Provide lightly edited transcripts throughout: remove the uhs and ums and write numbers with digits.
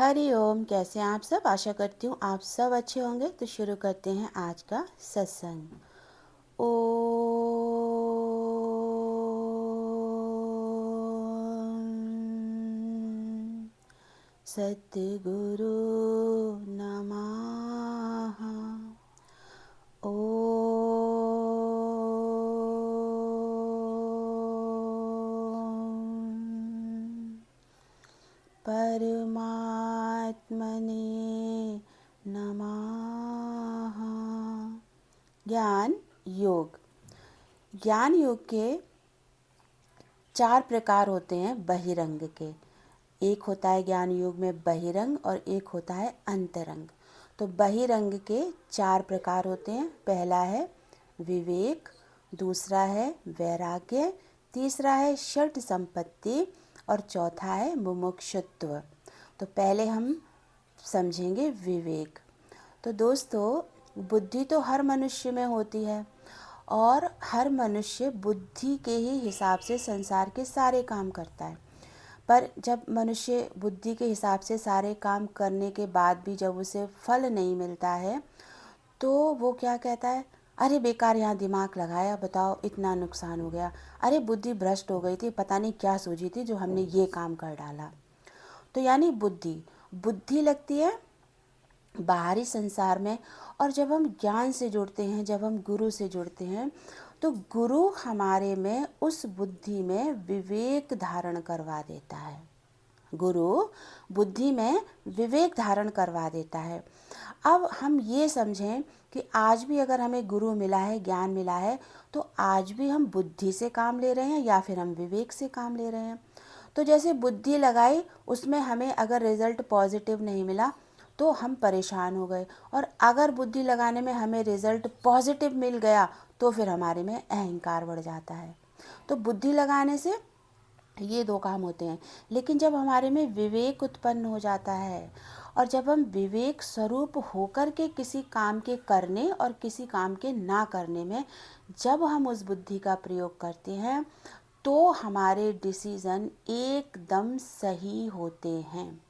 हरि ओम। कैसे हैं आप सब? आशा करती हूँ आप सब अच्छे होंगे। तो शुरू करते हैं आज का सत्संग। ओम सद्गुरु नमः। ओम परमात्मने नमः। ज्ञान योग। ज्ञान योग के 4 प्रकार होते हैं बहिरंग के। एक होता है ज्ञान योग में बहिरंग और एक होता है अंतरंग। तो बहिरंग के 4 प्रकार होते हैं। पहला है विवेक, दूसरा है वैराग्य, तीसरा है षट संपत्ति और चौथा है मुमुक्षुत्व। तो पहले हम समझेंगे विवेक। तो दोस्तों, बुद्धि तो हर मनुष्य में होती है और हर मनुष्य बुद्धि के ही हिसाब से संसार के सारे काम करता है। पर जब मनुष्य बुद्धि के हिसाब से सारे काम करने के बाद भी जब उसे फल नहीं मिलता है तो वो क्या कहता है, अरे बेकार यहाँ दिमाग लगाया, बताओ इतना नुकसान हो गया, अरे बुद्धि भ्रष्ट हो गई थी, पता नहीं क्या सूझी थी जो हमने ये काम कर डाला। तो यानी बुद्धि बुद्धि लगती है बाहरी संसार में। और जब हम ज्ञान से जुड़ते हैं, जब हम गुरु से जुड़ते हैं, तो गुरु हमारे में उस बुद्धि में विवेक धारण करवा देता है। गुरु बुद्धि में विवेक धारण करवा देता है। अब हम ये समझें कि आज भी अगर हमें गुरु मिला है, ज्ञान मिला है, तो आज भी हम बुद्धि से काम ले रहे हैं या फिर हम विवेक से काम ले रहे हैं। तो जैसे बुद्धि लगाई, उसमें हमें अगर रिजल्ट पॉजिटिव नहीं मिला तो हम परेशान हो गए, और अगर बुद्धि लगाने में हमें रिजल्ट पॉजिटिव मिल गया तो फिर हमारे में अहंकार बढ़ जाता है। तो बुद्धि लगाने से ये 2 काम होते हैं। लेकिन जब हमारे में विवेक उत्पन्न हो जाता है और जब हम विवेक स्वरूप होकर के किसी काम के करने और किसी काम के ना करने में जब हम उस बुद्धि का प्रयोग करते हैं तो हमारे डिसीज़न एकदम सही होते हैं।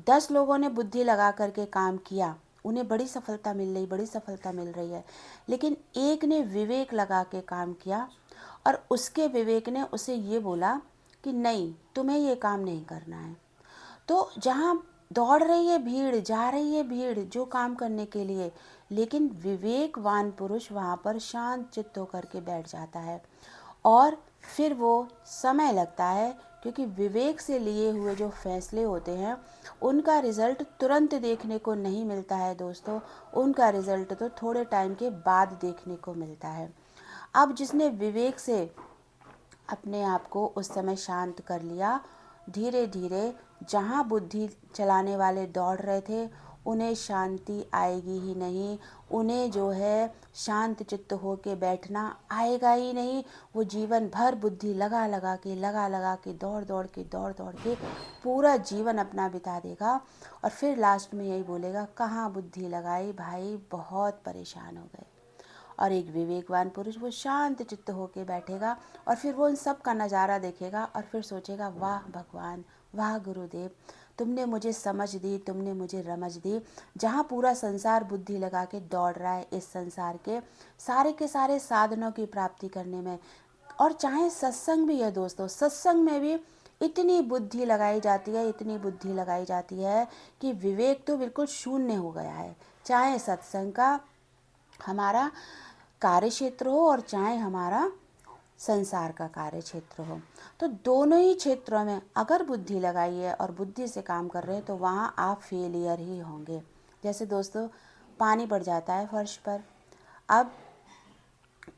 10 लोगों ने बुद्धि लगा करके काम किया, उन्हें बड़ी सफलता मिल रही है। लेकिन एक ने विवेक लगा के काम किया और उसके विवेक ने उसे ये बोला कि नहीं, तुम्हें ये काम नहीं करना है। तो जहाँ दौड़ रही है भीड़, जा रही है भीड़ जो काम करने के लिए, लेकिन विवेकवान पुरुष वहाँ पर शांत चित्त होकर के बैठ जाता है। और फिर वो समय लगता है, क्योंकि विवेक से लिए हुए जो फैसले होते हैं उनका रिज़ल्ट तुरंत देखने को नहीं मिलता है दोस्तों। उनका रिज़ल्ट तो थोड़े टाइम के बाद देखने को मिलता है। अब जिसने विवेक से अपने आप को उस समय शांत कर लिया, धीरे धीरे जहाँ बुद्धि चलाने वाले दौड़ रहे थे उन्हें शांति आएगी ही नहीं, उन्हें जो है शांत चित्त हो के बैठना आएगा ही नहीं। वो जीवन भर बुद्धि लगा लगा के दौड़ के पूरा जीवन अपना बिता देगा और फिर लास्ट में यही बोलेगा, कहाँ बुद्धि लगाई भाई, बहुत परेशान हो गए। और एक विवेकवान पुरुष वो शांत चित्त होके बैठेगा और फिर वो इन सब का नज़ारा देखेगा और फिर सोचेगा, वाह भगवान, वाह गुरुदेव, तुमने मुझे समझ दी, तुमने मुझे रमझ दी। जहाँ पूरा संसार बुद्धि लगा के दौड़ रहा है इस संसार के सारे साधनों की प्राप्ति करने में, और चाहे सत्संग भी है दोस्तों, सत्संग में भी इतनी बुद्धि लगाई जाती है, इतनी बुद्धि लगाई जाती है कि विवेक तो बिल्कुल शून्य हो गया है। चाहे सत्संग का हमारा कार्य क्षेत्र हो और चाहे हमारा संसार का कार्य क्षेत्र हो, तो दोनों ही क्षेत्रों में अगर बुद्धि लगाई है और बुद्धि से काम कर रहे हैं तो वहाँ आप फेलियर ही होंगे। जैसे दोस्तों, पानी पड़ जाता है फर्श पर, अब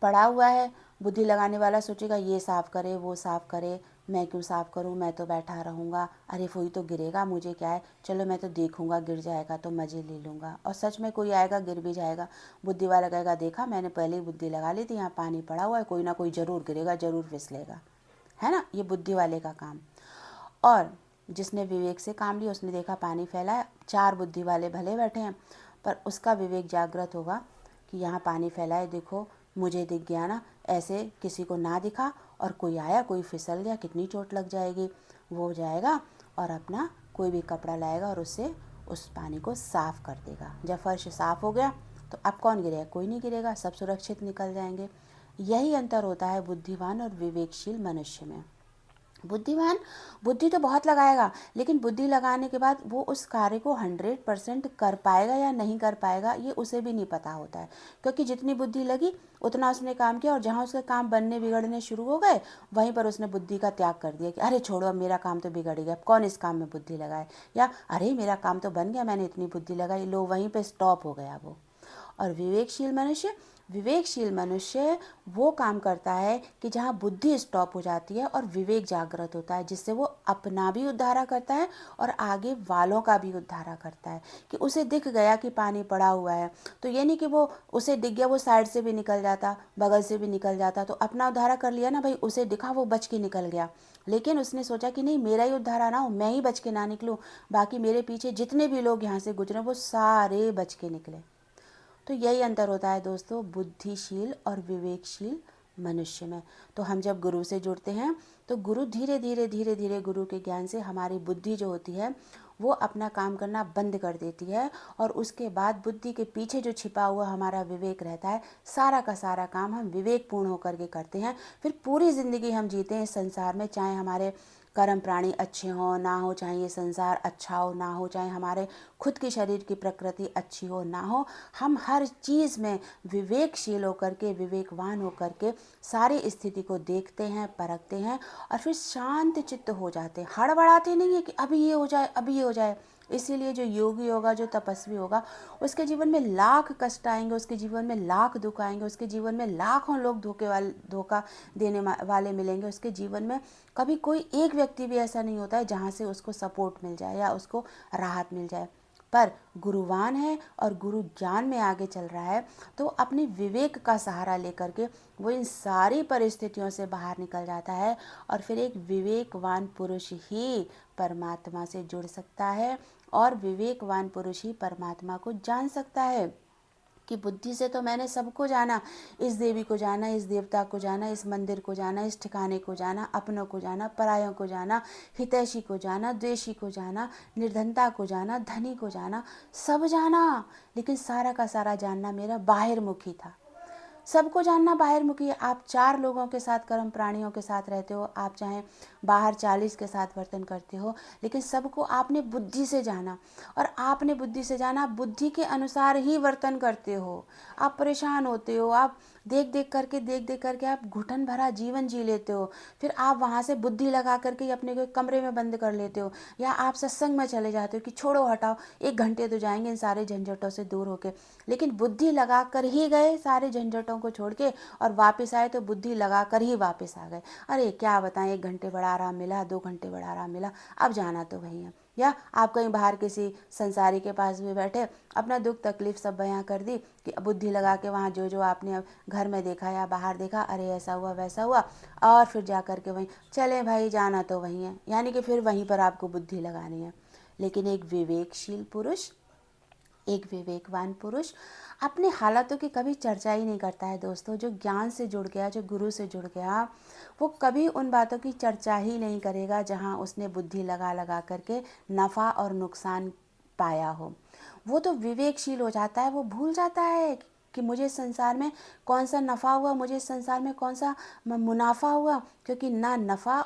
पड़ा हुआ है, बुद्धि लगाने वाला सोचेगा ये साफ़ करे वो साफ़ करे, मैं क्यों साफ़ करूं, मैं तो बैठा रहूँगा, अरे कोई तो गिरेगा, मुझे क्या है, चलो मैं तो देखूँगा, गिर जाएगा तो मज़े ले लूँगा। और सच में कोई आएगा गिर भी जाएगा, बुद्धि वाला कहेगा देखा मैंने पहले ही बुद्धि लगा ली थी, यहाँ पानी पड़ा हुआ है, कोई ना कोई ज़रूर गिरेगा, ज़रूर फिसलेगा, है ना। ये बुद्धि वाले का काम। और जिसने विवेक से काम लिया उसने देखा पानी फैला है, 4 बुद्धि वाले भले बैठे हैं पर उसका विवेक जागृत होगा कि यहाँ पानी फैला है, देखो मुझे दिख गया ना, ऐसे किसी को ना दिखा और कोई आया, कोई फिसल गया, कितनी चोट लग जाएगी। वो जाएगा और अपना कोई भी कपड़ा लाएगा और उससे उस पानी को साफ़ कर देगा। जब फर्श साफ़ हो गया तो अब कौन गिरेगा? कोई नहीं गिरेगा, सब सुरक्षित निकल जाएंगे। यही अंतर होता है बुद्धिमान और विवेकशील मनुष्य में। बुद्धिमान बुद्धि तो बहुत लगाएगा, लेकिन बुद्धि लगाने के बाद वो उस कार्य को 100% कर पाएगा या नहीं कर पाएगा ये उसे भी नहीं पता होता है, क्योंकि जितनी बुद्धि लगी उतना उसने काम किया, और जहाँ उसके काम बनने बिगड़ने शुरू हो गए वहीं पर उसने बुद्धि का त्याग कर दिया कि अरे छोड़ो, अब मेरा काम तो बिगड़ गया, अब कौन इस काम में बुद्धि लगाए, या अरे मेरा काम तो बन गया, मैंने इतनी बुद्धि लगाई, लो वहीं पर स्टॉप हो गया वो। और विवेकशील मनुष्य वो काम करता है कि जहाँ बुद्धि स्टॉप हो जाती है और विवेक जागृत होता है, जिससे वो अपना भी उद्धारा करता है और आगे वालों का भी उद्धारा करता है। कि उसे दिख गया कि पानी पड़ा हुआ है, तो ये नहीं कि वो उसे दिख गया वो साइड से भी निकल जाता, बगल से भी निकल जाता, तो अपना उद्धारा कर लिया ना भाई, उसे दिखा वो बच के निकल गया। लेकिन उसने सोचा कि नहीं, मेरा ही उद्धारा ना हो, मैं ही बच के ना निकलूँ, बाकी मेरे पीछे जितने भी लोग यहाँ से गुजरे वो सारे बच के निकले। तो यही अंतर होता है दोस्तों बुद्धिशील और विवेकशील मनुष्य में। तो हम जब गुरु से जुड़ते हैं तो गुरु धीरे धीरे गुरु के ज्ञान से हमारी बुद्धि जो होती है वो अपना काम करना बंद कर देती है, और उसके बाद बुद्धि के पीछे जो छिपा हुआ हमारा विवेक रहता है, सारा का सारा काम हम विवेकपूर्ण होकर के करते हैं। फिर पूरी ज़िंदगी हम जीते हैं इस संसार में, चाहे हमारे कर्म प्राणी अच्छे हों ना हो, चाहे ये संसार अच्छा हो ना हो, चाहे हमारे खुद की शरीर की प्रकृति अच्छी हो ना हो, हम हर चीज़ में विवेकशील होकर के, विवेकवान होकर के सारी स्थिति को देखते हैं, परखते हैं, और फिर शांत चित्त हो जाते हैं। हड़बड़ाते नहीं है कि अभी ये हो जाए, अभी ये हो जाए। इसीलिए जो योगी होगा, जो तपस्वी होगा, उसके जीवन में लाख कष्ट आएंगे, उसके जीवन में लाख दुख आएंगे, उसके जीवन में लाखों लोग धोखा देने वाले मिलेंगे, उसके जीवन में कभी कोई एक व्यक्ति भी ऐसा नहीं होता है जहाँ से उसको सपोर्ट मिल जाए या उसको राहत मिल जाए। पर गुरुवान है और गुरु ज्ञान में आगे चल रहा है, तो अपने विवेक का सहारा लेकर के वो इन सारी परिस्थितियों से बाहर निकल जाता है, और फिर एक विवेकवान पुरुष ही परमात्मा से जुड़ सकता है, और विवेकवान पुरुष ही परमात्मा को जान सकता है। कि बुद्धि से तो मैंने सबको जाना, इस देवी को जाना, इस देवता को जाना, इस मंदिर को जाना, इस ठिकाने को जाना, अपनों को जाना, परायों को जाना, हितैषी को जाना, द्वेषी को जाना, निर्धनता को जाना, धनी को जाना, सब जाना, लेकिन सारा का सारा जानना मेरा बाहिर्मुखी था। सबको जानना बाहिर्मुखी है। आप 4 लोगों के साथ, कर्म प्राणियों के साथ रहते हो, आप चाहे बाहर 40 के साथ वर्तन करते हो, लेकिन सबको आपने बुद्धि से जाना, और आपने बुद्धि से जाना, आप बुद्धि के अनुसार ही वर्तन करते हो। आप परेशान होते हो, आप देख देख करके आप घुटन भरा जीवन जी लेते हो, फिर आप वहाँ से बुद्धि लगा करके अपने को कमरे में बंद कर लेते हो, या आप सत्संग में चले जाते हो कि छोड़ो हटाओ, 1 घंटे तो जाएंगे इन सारे झंझटों से दूर होके, लेकिन बुद्धि लगा कर ही गए सारे झंझटों को छोड़ के, और वापस आए तो बुद्धि लगा कर ही वापस आ गए। अरे क्या बताएं, 1 घंटे बड़ा आराम मिला, 2 घंटे बड़ा आराम मिला, अब जाना तो वही है। या आप कहीं बाहर किसी संसारी के पास भी बैठे, अपना दुख तकलीफ सब बयां कर दी कि बुद्धि लगा के वहाँ जो जो आपने अब घर में देखा या बाहर देखा, अरे ऐसा हुआ वैसा हुआ, और फिर जा कर के वहीं चले भाई, जाना तो वहीं है, यानी कि फिर वहीं पर आपको बुद्धि लगानी है। लेकिन एक विवेकवान पुरुष अपने हालातों की कभी चर्चा ही नहीं करता है दोस्तों। जो ज्ञान से जुड़ गया, जो गुरु से जुड़ गया, वो कभी उन बातों की चर्चा ही नहीं करेगा जहाँ उसने बुद्धि लगा लगा करके नफ़ा और नुकसान पाया हो। वो तो विवेकशील हो जाता है, वो भूल जाता है कि मुझे संसार में कौन सा नफ़ा हुआ, मुझे संसार में कौन सा मुनाफा हुआ, क्योंकि ना नफ़ा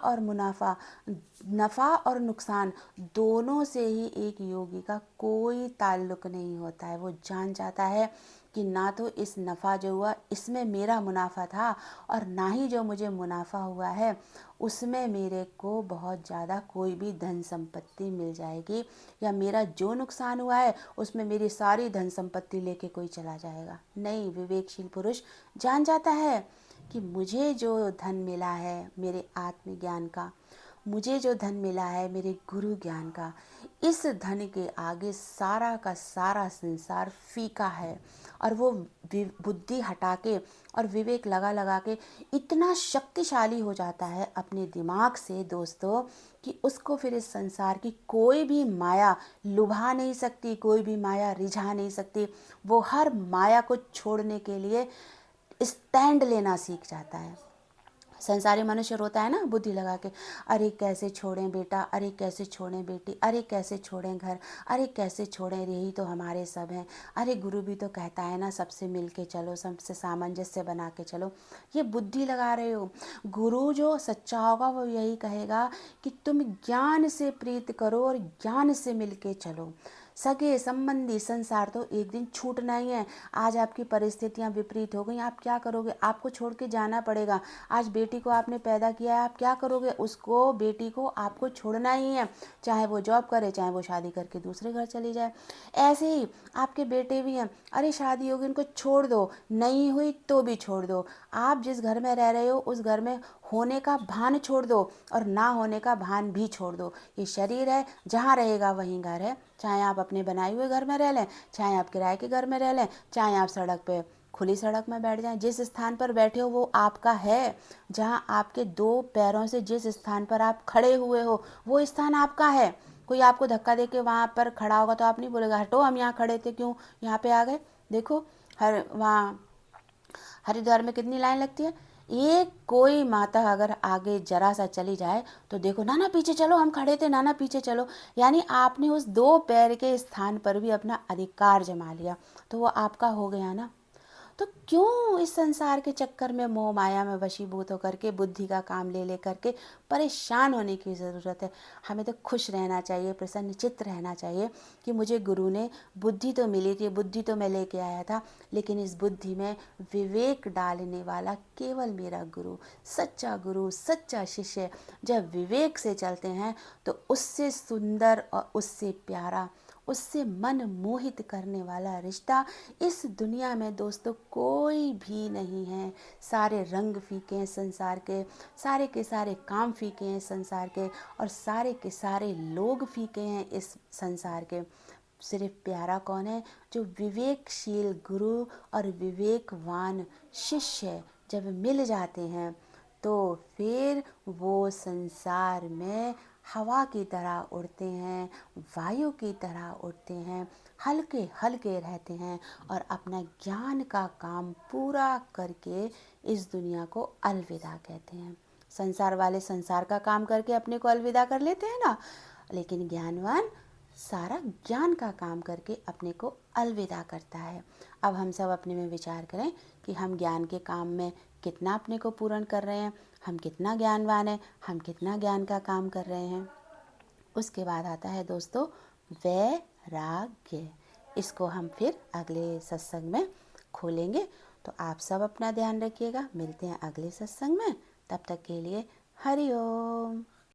और नुकसान दोनों से ही एक योगी का कोई ताल्लुक नहीं होता है। वो जान जाता है कि ना तो इस नफ़ा जो हुआ इसमें मेरा मुनाफा था, और ना ही जो मुझे मुनाफा हुआ है उसमें मेरे को बहुत ज़्यादा कोई भी धन संपत्ति मिल जाएगी, या मेरा जो नुकसान हुआ है उसमें मेरी सारी धन संपत्ति लेके कोई चला जाएगा। नहीं, विवेकशील पुरुष जान जाता है कि मुझे जो धन मिला है मेरे आत्मज्ञान का, मुझे जो धन मिला है मेरे गुरु ज्ञान का, इस धन के आगे सारा का सारा संसार फीका है। और वो बुद्धि हटा के और विवेक लगा लगा के इतना शक्तिशाली हो जाता है अपने दिमाग से दोस्तों, कि उसको फिर इस संसार की कोई भी माया लुभा नहीं सकती, कोई भी माया रिझा नहीं सकती। वो हर माया को छोड़ने के लिए स्टैंड लेना सीख जाता है। संसारी मनुष्य रोता है ना बुद्धि लगा के, अरे कैसे छोड़ें बेटा, अरे कैसे छोड़ें बेटी, अरे कैसे छोड़ें घर, अरे कैसे छोड़ें, यही तो हमारे सब हैं। अरे गुरु भी तो कहता है ना सबसे मिल के चलो, सबसे सामंजस्य बना के चलो। ये बुद्धि लगा रहे हो। गुरु जो सच्चा होगा वो यही कहेगा कि तुम ज्ञान से प्रीत करो और ज्ञान से मिल के चलो। सगे संबंधी संसार तो एक दिन छूटना ही है। आज आपकी परिस्थितियां विपरीत हो गई, आप क्या करोगे? आपको छोड़ के जाना पड़ेगा। आज बेटी को आपने पैदा किया है, आप क्या करोगे? उसको, बेटी को आपको छोड़ना ही है, चाहे वो जॉब करे, चाहे वो शादी करके दूसरे घर चली जाए। ऐसे ही आपके बेटे भी हैं, अरे शादी होगी उनको छोड़ दो, नहीं हुई तो भी छोड़ दो। आप जिस घर में रह रहे हो उस घर में होने का भान छोड़ दो और ना होने का भान भी छोड़ दो। ये शरीर है, जहाँ रहेगा वहीं घर है। चाहे आप अपने बनाए हुए घर में रह लें, चाहे आप किराए के घर में रह लें, चाहे आप सड़क पे खुली सड़क में बैठ जाएं, जिस स्थान पर बैठे हो वो आपका है। जहाँ आपके दो पैरों से जिस स्थान पर आप खड़े हुए हो वो स्थान आपका है। कोई आपको धक्का दे के वहाँ पर खड़ा होगा तो आप नहीं बोलेगा हटो हम यहाँ खड़े थे क्यों यहाँ पे आ गए। देखो हर वहाँ हरिद्वार में कितनी लाइन लगती है। एक कोई माता अगर आगे जरा सा चली जाए तो देखो नाना पीछे चलो, हम खड़े थे नाना पीछे चलो। यानी आपने उस दो पैर के स्थान पर भी अपना अधिकार जमा लिया, तो वो आपका हो गया ना। तो क्यों इस संसार के चक्कर में मोह माया में वशीभूत होकर के बुद्धि का काम ले ले करके परेशान होने की ज़रूरत है। हमें तो खुश रहना चाहिए, प्रसन्न चित्त रहना चाहिए कि मुझे गुरु ने बुद्धि तो मिली थी, बुद्धि तो मैं लेके आया था, लेकिन इस बुद्धि में विवेक डालने वाला केवल मेरा गुरु, सच्चा शिष्य। जब विवेक से चलते हैं तो उससे सुंदर और उससे प्यारा, उससे मन मोहित करने वाला रिश्ता इस दुनिया में दोस्तों कोई भी नहीं है। सारे रंग फीके हैं संसार के, सारे के सारे काम फीके हैं संसार के, और सारे के सारे लोग फीके हैं इस संसार के। सिर्फ प्यारा कौन है? जो विवेकशील गुरु और विवेकवान शिष्य जब मिल जाते हैं तो फिर वो संसार में हवा की तरह उड़ते हैं, वायु की तरह उड़ते हैं, हल्के हल्के रहते हैं और अपना ज्ञान का काम पूरा करके इस दुनिया को अलविदा कहते हैं। संसार वाले संसार का काम करके अपने को अलविदा कर लेते हैं ना, लेकिन ज्ञानवान सारा ज्ञान का काम करके अपने को अलविदा करता है। अब हम सब अपने में विचार करें कि हम ज्ञान के काम में कितना अपने को पूर्ण कर रहे हैं, हम कितना ज्ञानवान हैं, हम कितना ज्ञान का काम कर रहे हैं। उसके बाद आता है दोस्तों वैराग्य। इसको हम फिर अगले सत्संग में खोलेंगे। तो आप सब अपना ध्यान रखिएगा, मिलते हैं अगले सत्संग में। तब तक के लिए हरि ओम।